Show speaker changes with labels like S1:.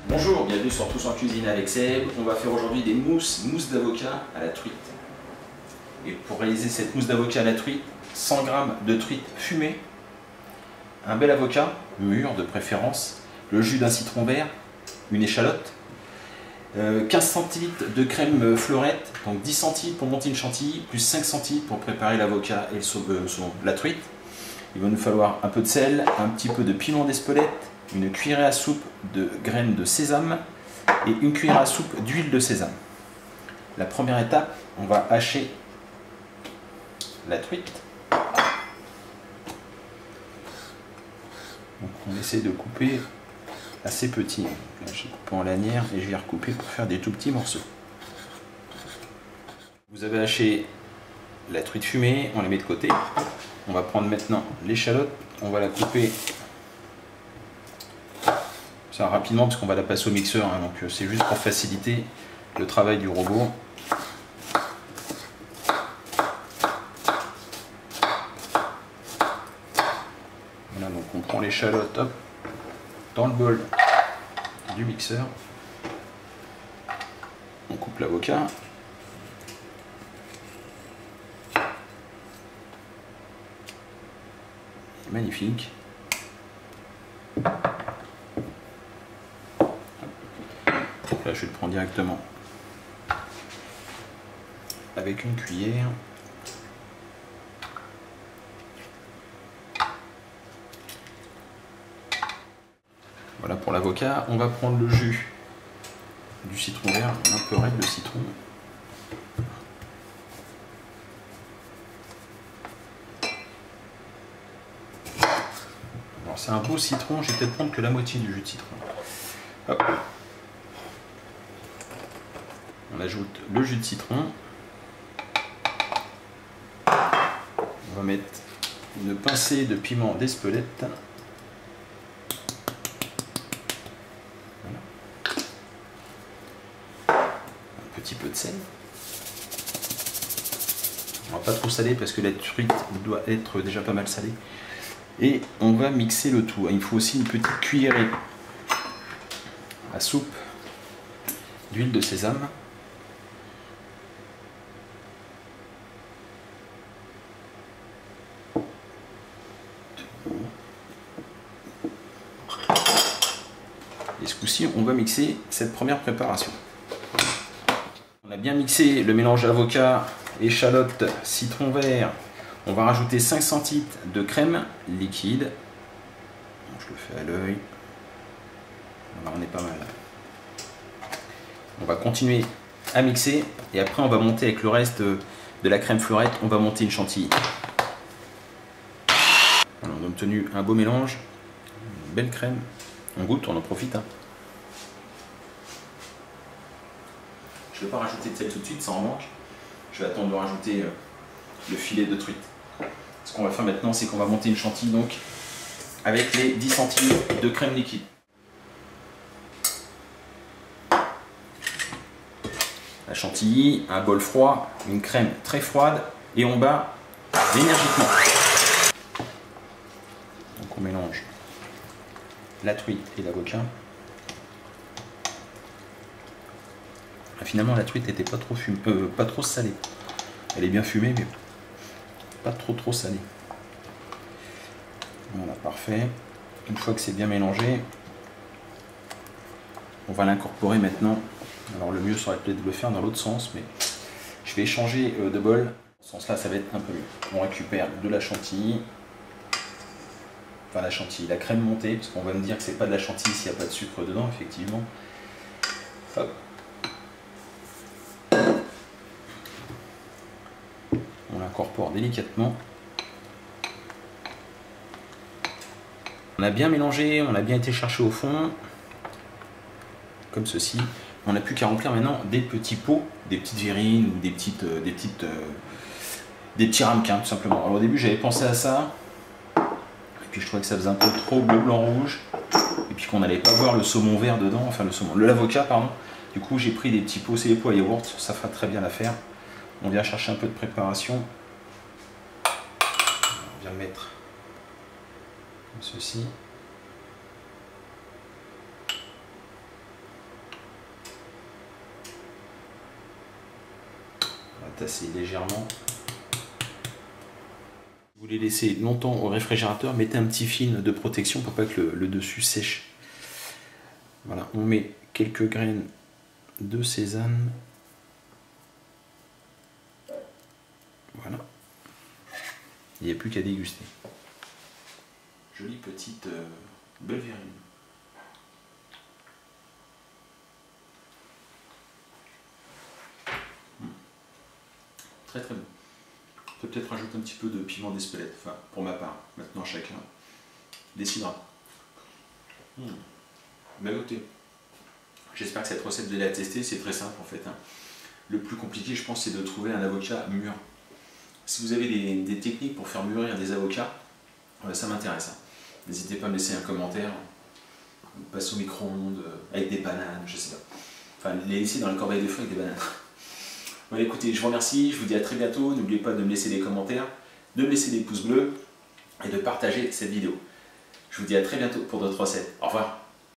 S1: Bonjour, bienvenue sur Tous en Cuisine avec Seb. On va faire aujourd'hui des mousses d'avocat à la truite. Et pour réaliser cette mousse d'avocat à la truite, 100 g de truite fumée, un bel avocat, mûr de préférence, le jus d'un citron vert, une échalote, 15 centilitres de crème fleurette, donc 10 centilitres pour monter une chantilly, plus 5 centilitres pour préparer l'avocat et la truite. Il va nous falloir un peu de sel, un petit peu de piment d'Espelette, une cuillerée à soupe de graines de sésame et une cuillerée à soupe d'huile de sésame. La première étape, on va hacher la truite. Donc on essaie de couper assez petit. Là j'ai coupé en lanière et je vais recouper pour faire des tout petits morceaux. Vous avez haché la truite fumée, on la met de côté. On va prendre maintenant l'échalote, on va la couper ça rapidement parce qu'on va la passer au mixeur, hein, donc c'est juste pour faciliter le travail du robot. Voilà, donc on prend l'échalote dans le bol du mixeur, on coupe l'avocat. Magnifique. Donc là je vais le prendre directement avec une cuillère. Voilà pour l'avocat. On va prendre le jus du citron vert, un peu raide le citron. Alors c'est un beau citron, je vais peut-être prendre que la moitié du jus de citron. Hop. On ajoute le jus de citron. On va mettre une pincée de piment d'Espelette. Voilà. Un petit peu de sel. On va pas trop saler parce que la truite doit être déjà pas mal salée. Et on va mixer le tout. Il faut aussi une petite cuillerée à soupe d'huile de sésame. Et ce coup-ci, on va mixer cette première préparation. On a bien mixé le mélange avocat, échalote, citron vert. On va rajouter 5 centilitres de crème liquide. Bon, je le fais à l'œil. On est pas mal. On va continuer à mixer et après on va monter avec le reste de la crème fleurette, on va monter une chantilly. Voilà, on a obtenu un beau mélange, une belle crème. On goûte, on en profite. Hein. Je ne vais pas rajouter de sel tout de suite, ça en manque. Je vais attendre de rajouter le filet de truite. Ce qu'on va faire maintenant, c'est qu'on va monter une chantilly donc avec les 10 centilitres de crème liquide. La chantilly, un bol froid, une crème très froide et on bat énergiquement. Donc on mélange la truite et l'avocat. Finalement la truite n'était pas trop salée. Elle est bien fumée mais pas trop salée. Voilà, parfait. Une fois que c'est bien mélangé, on va l'incorporer maintenant. Alors le mieux serait peut-être de le faire dans l'autre sens, mais je vais échanger de bol. Dans ce sens-là, ça va être un peu mieux. On récupère de la chantilly. Enfin la chantilly, la crème montée, parce qu'on va me dire que c'est pas de la chantilly s'il n'y a pas de sucre dedans, effectivement. Hop. On l'incorpore délicatement. On a bien mélangé, on a bien été chercher au fond, comme ceci. On n'a plus qu'à remplir maintenant des petits pots, des petites verrines ou des petits ramequins tout simplement. Alors au début j'avais pensé à ça, et puis je trouvais que ça faisait un peu trop bleu, blanc, rouge, et puis qu'on n'allait pas voir le saumon vert dedans, enfin l'avocat pardon. Du coup j'ai pris des petits pots, c'est les pots à yaourt, ça fera très bien l'affaire. On vient chercher un peu de préparation. On vient mettre comme ceci. tasser légèrement. Vous les laissez longtemps au réfrigérateur, mettez un petit film de protection pour pas que le dessus sèche. Voilà, on met quelques graines de sésame. Voilà. Il n'y a plus qu'à déguster. Jolie petite belle verrine. Très très bon. On peut peut-être rajouter un petit peu de piment d'Espelette, enfin pour ma part. Maintenant chacun décidera. Bah écoutez, j'espère que cette recette vous allez la tester, c'est très simple en fait. Le plus compliqué je pense c'est de trouver un avocat mûr. Si vous avez des techniques pour faire mûrir des avocats, ça m'intéresse. N'hésitez pas à me laisser un commentaire. Passe au micro-ondes avec des bananes, je sais pas. Enfin, les laisser dans la corbeille de feu avec des bananes. Bon, écoutez, je vous remercie, je vous dis à très bientôt. N'oubliez pas de me laisser des commentaires, de me laisser des pouces bleus et de partager cette vidéo. Je vous dis à très bientôt pour d'autres recettes. Au revoir.